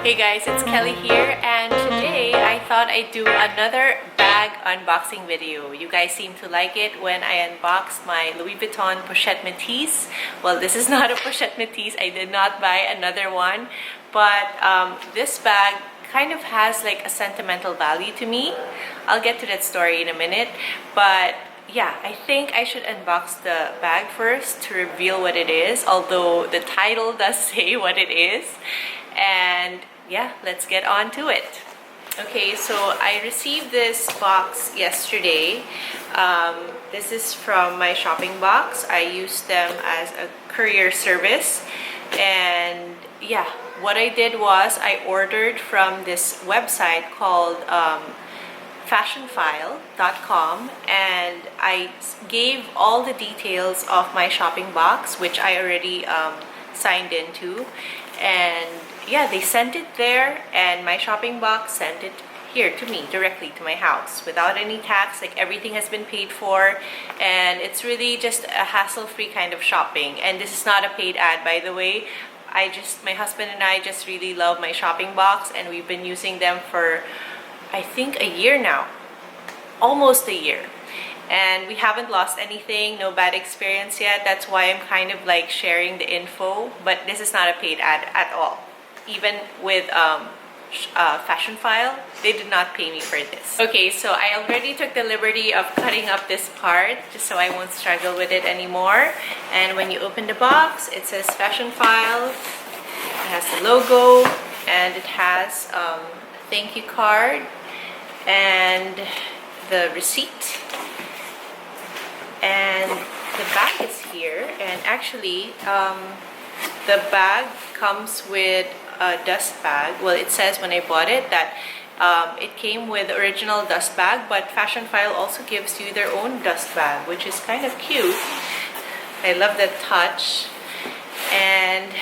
Hey guys, it's Kelly here, and today I thought I'd do another bag unboxing video. You guys seem to like it when I unboxed my Louis Vuitton pochette métis. Well, this is not a pochette métis. I did not buy another one, but this bag kind of has like a sentimental value to me. I'll get to that story in a minute, but yeah, I think I should unbox the bag first to reveal what it is, although the title does say what it is. And yeah, let's get on to it. Okay, so I received this box yesterday. This is from my shopping box. I use them as a courier service. And yeah, what I did was I ordered from this website called Fashionphile.com, and I gave all the details of my shopping box, which I already signed into. And yeah, they sent it there, and my shopping box sent it here to me directly to my house without any tax. Like, everything has been paid for, and it's really just a hassle-free kind of shopping. And this is not a paid ad, by the way. My husband and I just really love my shopping box, and we've been using them for I think a year now, almost a year. And we haven't lost anything, no bad experience yet. That's why I'm kind of like sharing the info, but this is not a paid ad at all. Even with Fashionphile, they did not pay me for this. Okay, so I already took the liberty of cutting up this part just so I won't struggle with it anymore. And when you open the box, it says Fashionphile. It has the logo, and it has a thank you card and the receipt. And the bag is here, and actually the bag comes with a dust bag. Well, it says when I bought it that it came with the original dust bag, but Fashionphile also gives you their own dust bag, which is kind of cute. I love that touch. And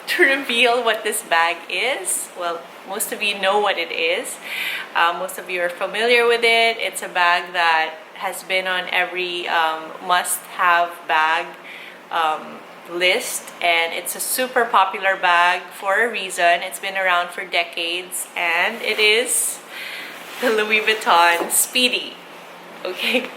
to reveal what this bag is, well, most of you know what it is. Most of you are familiar with it. It's a bag that has been on every must-have bag list, and it's a super popular bag for a reason. It's been around for decades, and it is the Louis Vuitton Speedy. Okay,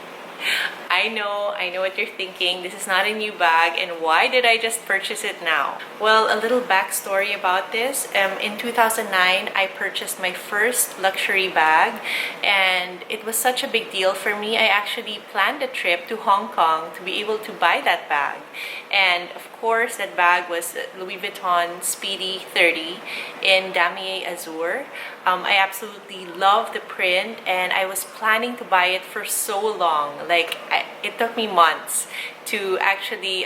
I know what you're thinking. This is not a new bag, and why did I just purchase it now? Well, a little backstory about this. In 2009, I purchased my first luxury bag, and it was such a big deal for me. I actually planned a trip to Hong Kong to be able to buy that bag. And of course, that bag was Louis Vuitton Speedy 30 in damier azur. I absolutely love the print, and I was planning to buy it for so long. Like, it took me months to actually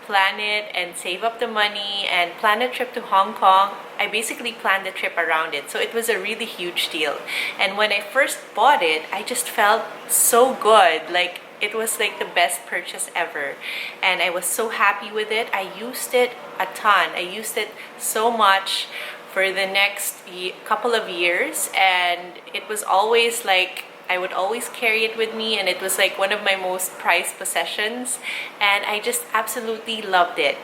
plan it and save up the money and plan a trip to Hong Kong. I basically planned the trip around it, so it was a really huge deal. And when I first bought it, I just felt so good. Like, it was like the best purchase ever, and I was so happy with it. I used it a ton. I used it so much for the next couple of years, and it was always like I would always carry it with me, and it was like one of my most prized possessions, and I just absolutely loved it.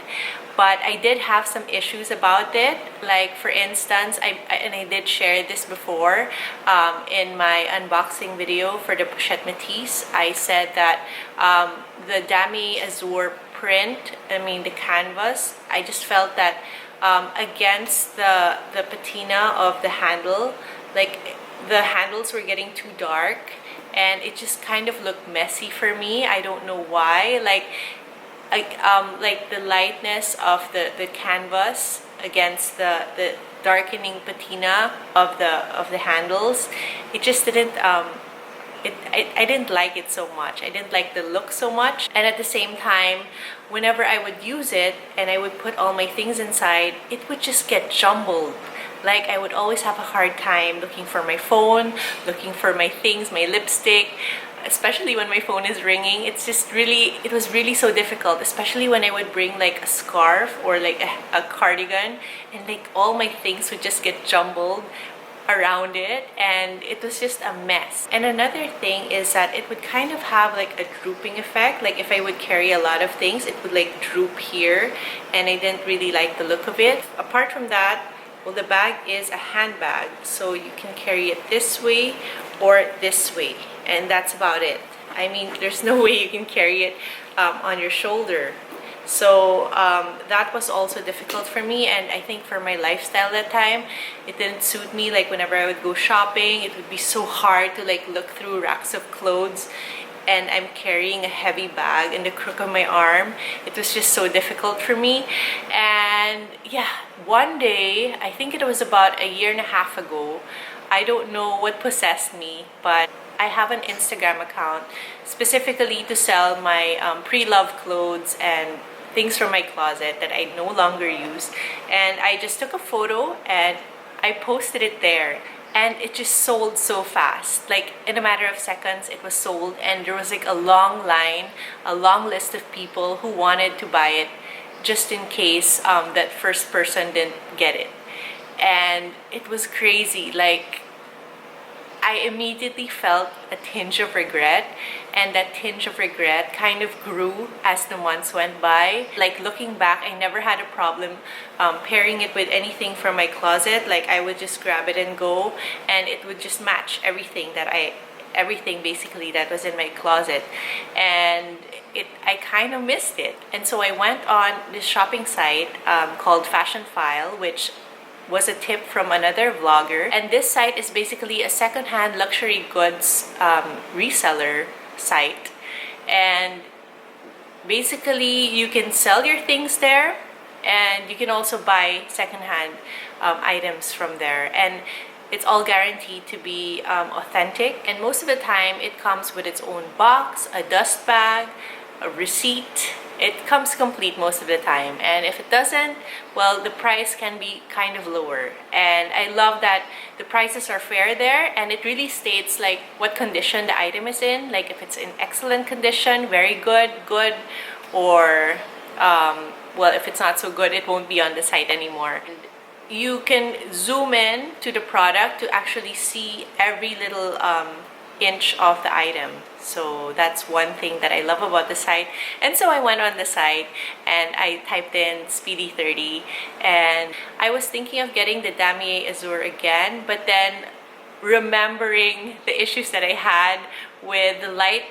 But I did have some issues about it. Like, for instance, I did share this before in my unboxing video for the pochette métis. I said that the damier azur print, the canvas, I just felt that against the patina of the handle, like, the handles were getting too dark, and it just kind of looked messy for me. I don't know why. Like the lightness of the canvas against the darkening patina of the handles, it just didn't I didn't like it so much. I didn't like the look so much. And at the same time, whenever I would use it and I would put all my things inside, it would just get jumbled. Like, I would always have a hard time looking for my phone, looking for my things, my lipstick, especially when my phone is ringing. It was really so difficult, especially when I would bring like a scarf or like a cardigan, and like all my things would just get jumbled around it, and it was just a mess. And another thing is that it would kind of have like a drooping effect. Like, if I would carry a lot of things, it would like droop here, and I didn't really like the look of it. Apart from that, Well, the bag is a handbag, so you can carry it this way or this way, and that's about it. I mean, there's no way you can carry it on your shoulder. So that was also difficult for me, and I think for my lifestyle that time, it didn't suit me. Like whenever I would go shopping, it would be so hard to like look through racks of clothes, and I'm carrying a heavy bag in the crook of my arm. It was just so difficult for me. And yeah, one day, I think it was about a year and a half ago, I don't know what possessed me, but I have an Instagram account specifically to sell my pre-loved clothes and things from my closet that I no longer use. And I just took a photo and I posted it there. And it just sold so fast. Like in a matter of seconds, it was sold. And there was like a long line, a long list of people who wanted to buy it just in case that first person didn't get it. And it was crazy. Like, I immediately felt a tinge of regret, and that tinge of regret kind of grew as the months went by. Like looking back, I never had a problem pairing it with anything from my closet. Like I would just grab it and go, and it would just match everything basically that was in my closet. And I kind of missed it, and so I went on this shopping site called Fashionphile, which was a tip from another vlogger. And this site is basically a secondhand luxury goods reseller site. And basically you can sell your things there, and you can also buy secondhand items from there. And it's all guaranteed to be authentic. And most of the time it comes with its own box, a dust bag, a receipt. It comes complete most of the time, and if it doesn't, well, the price can be kind of lower. And I love that the prices are fair there, and it really states like what condition the item is in. Like if it's in excellent condition, very good, good, or well, if it's not so good, it won't be on the site anymore. And you can zoom in to the product to actually see every little inch of the item. So that's one thing that I love about the site. And so I went on the site and I typed in Speedy 30, and I was thinking of getting the Damier Azur again, but then remembering the issues that I had with the light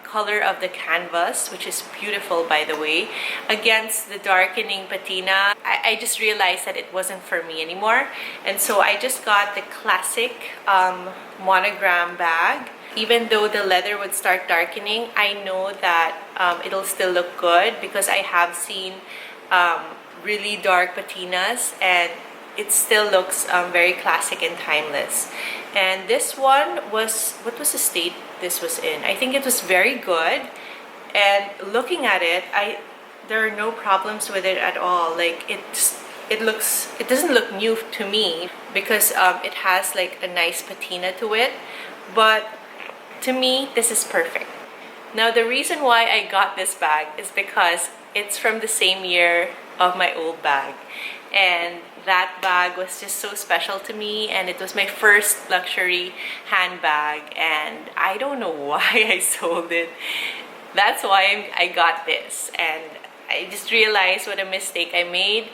color of the canvas, which is beautiful by the way, against the darkening patina, I just realized that it wasn't for me anymore. And so I just got the classic monogram bag. Even though the leather would start darkening, I know that it'll still look good because I have seen really dark patinas, and it still looks very classic and timeless. And this one was, what was the state this was in? I think it was very good. And looking at it, there are no problems with it at all. Like it doesn't look new to me because it has like a nice patina to it, but to me, this is perfect. Now, the reason why I got this bag is because it's from the same year of my old bag. And that bag was just so special to me, and it was my first luxury handbag, and I don't know why I sold it. That's why I got this, and I just realized what a mistake I made.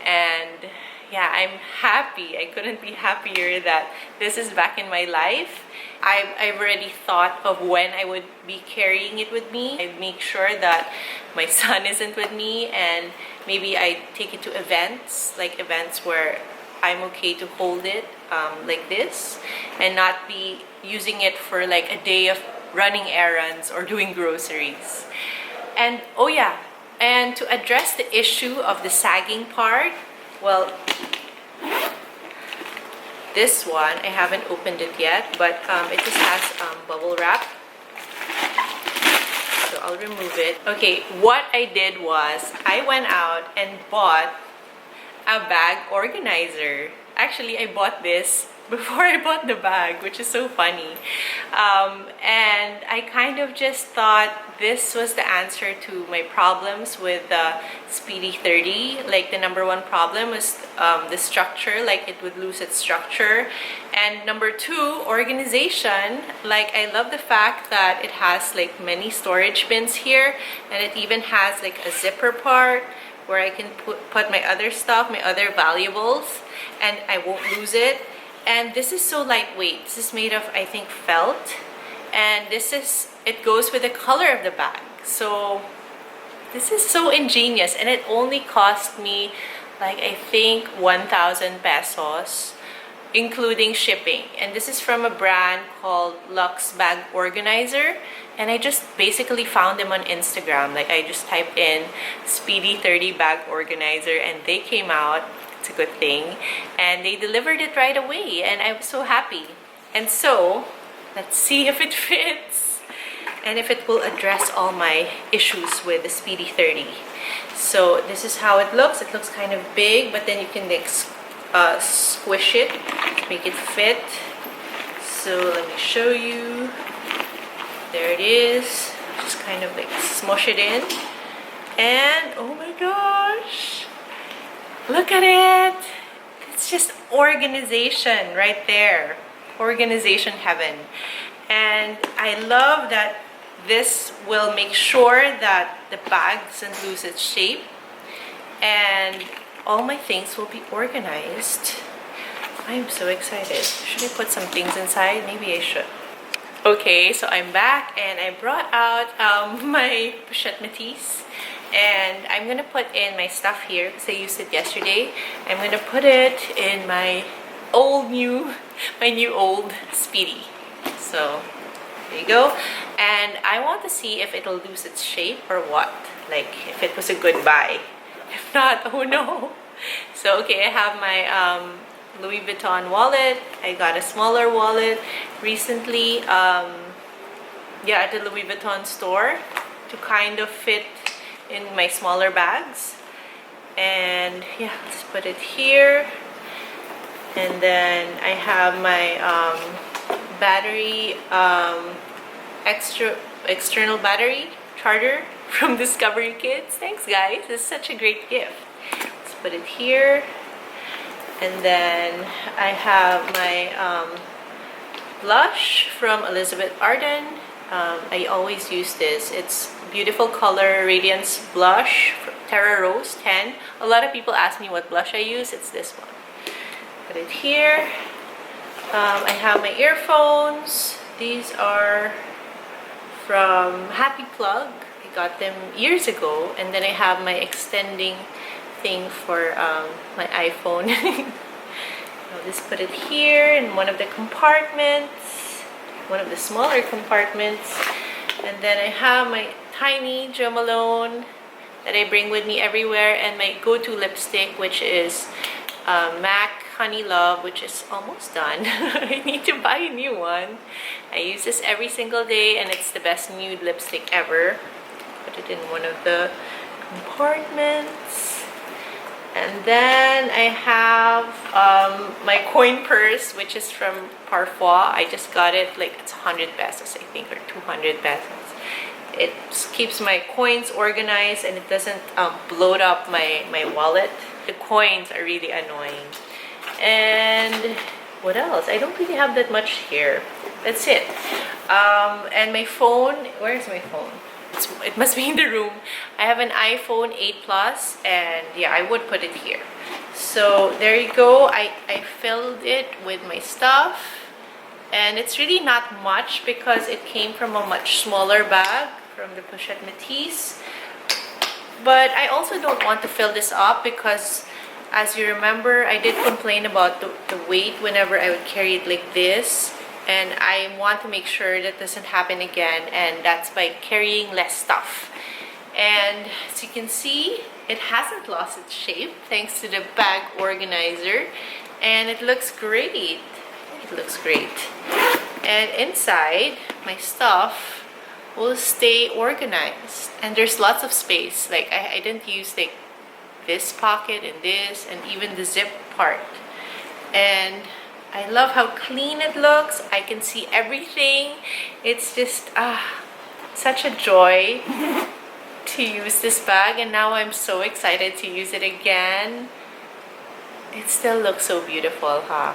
And yeah, I'm happy. I couldn't be happier that this is back in my life. I've already thought of when I would be carrying it with me. I make sure that my son isn't with me, and maybe I take it to events, like events where I'm okay to hold it like this, and not be using it for like a day of running errands or doing groceries. And oh yeah, and to address the issue of the sagging part, well, this one, I haven't opened it yet, but it just has bubble wrap. So I'll remove it. Okay, what I did was I went out and bought a bag organizer. Actually, I bought this before I bought the bag, which is so funny. And I kind of just thought this was the answer to my problems with the Speedy 30. Like the number one problem was the structure, like it would lose its structure. And number two, organization. Like I love the fact that it has like many storage bins here, and it even has like a zipper part where I can put my other stuff, my other valuables, and I won't lose it. And this is so lightweight. This is made of, I think, felt, and it goes with the color of the bag. So this is so ingenious, and it only cost me like, I think, 1,000 pesos, including shipping. And this is from a brand called Luxe Bag Organizer, and I just basically found them on Instagram. Like, I just typed in Speedy 30 Bag Organizer and they came out. It's a good thing, and they delivered it right away, and I was so happy. And so let's see if it fits and if it will address all my issues with the Speedy 30. So this is how it looks. It looks kind of big, but then you can like squish it to make it fit. So let me show you. There it is. Just kind of like smush it in, and oh my gosh, look at it. It's just organization right there. Organization heaven. And I love that this will make sure that the bag doesn't lose its shape, and all my things will be organized. I'm so excited. Should I put some things inside? Maybe I should. Okay, so I'm back, and I brought out my pochette métis, and I'm gonna put in my stuff here because I used it yesterday. I'm gonna put it in my new old Speedy. So there you go. And I want to see if it'll lose its shape or what. Like, if it was a good buy. If not, oh no. So okay, I have my Louis Vuitton wallet. I got a smaller wallet recently, yeah, at the Louis Vuitton store to kind of fit in my smaller bags. And yeah, let's put it here. And then I have my battery, external battery charger from Discovery Kids. Thanks guys, it's such a great gift. Let's put it here. And then I have my blush from Elizabeth Arden. I always use this. It's beautiful color Radiance Blush, Terra Rose 10. A lot of people ask me what blush I use. It's this one. Put it here. I have my earphones. These are from Happy Plug. I got them years ago. And then I have my extending thing for my iPhone. I'll just put it here in one of the compartments, one of the smaller compartments. And then I have my tiny Jo Malone that I bring with me everywhere, and my go-to lipstick, which is MAC Honey Love, which is almost done. I need to buy a new one. I use this every single day, and it's the best nude lipstick ever. Put it in one of the compartments. And then I have my coin purse, which is from Parfois. I just got it, like, it's 100 pesos, I think, or 200 pesos. It keeps my coins organized, and it doesn't bloat up my wallet. The coins are really annoying. And what else? I don't really have that much here. That's it. And my phone, where's my phone? It must be in the room. I have an iPhone 8 Plus, and yeah, I would put it here. So there you go. I filled it with my stuff, and it's really not much because it came from a much smaller bag from the Pochette Métis. But I also don't want to fill this up because, as you remember, I did complain about the weight whenever I would carry it like this. And I want to make sure that doesn't happen again, and that's by carrying less stuff. And as you can see, it hasn't lost its shape thanks to the bag organizer, and it looks great. It looks great. And inside, my stuff will stay organized, and there's lots of space. Like, I didn't use like this pocket and this, and even the zip part. And I love how clean it looks. I can see everything. It's just such a joy to use this bag, and now I'm so excited to use it again. It still looks so beautiful, huh?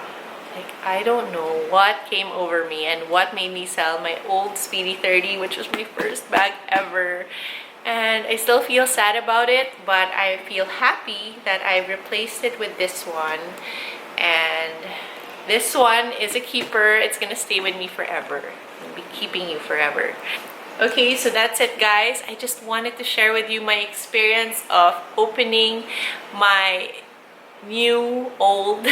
Like, I don't know what came over me and what made me sell my old Speedy 30, which was my first bag ever. And I still feel sad about it, but I feel happy that I replaced it with this one. And this one is a keeper. It's gonna stay with me forever. I'll be keeping you forever. Okay, so that's it, guys. I just wanted to share with you my experience of opening my new old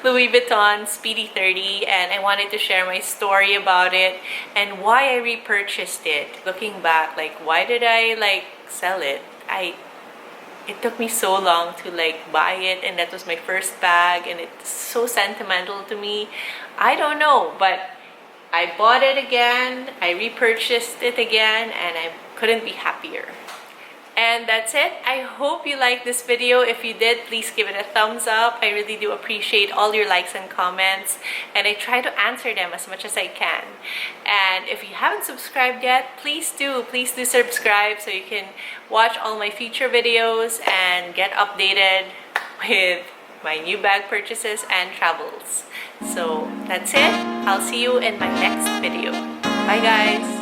Louis Vuitton Speedy 30, and I wanted to share my story about it and why I repurchased it. Looking back, like, why did I like sell it? It took me so long to like buy it, and that was my first bag, and it's so sentimental to me. I don't know, but I bought it again, I repurchased it again, and I couldn't be happier. And that's it. I hope you liked this video. If you did, please give it a thumbs up. I really do appreciate all your likes and comments, and I try to answer them as much as I can. And if you haven't subscribed yet, please do subscribe so you can watch all my future videos and get updated with my new bag purchases and travels. So that's it. I'll see you in my next video. Bye, guys.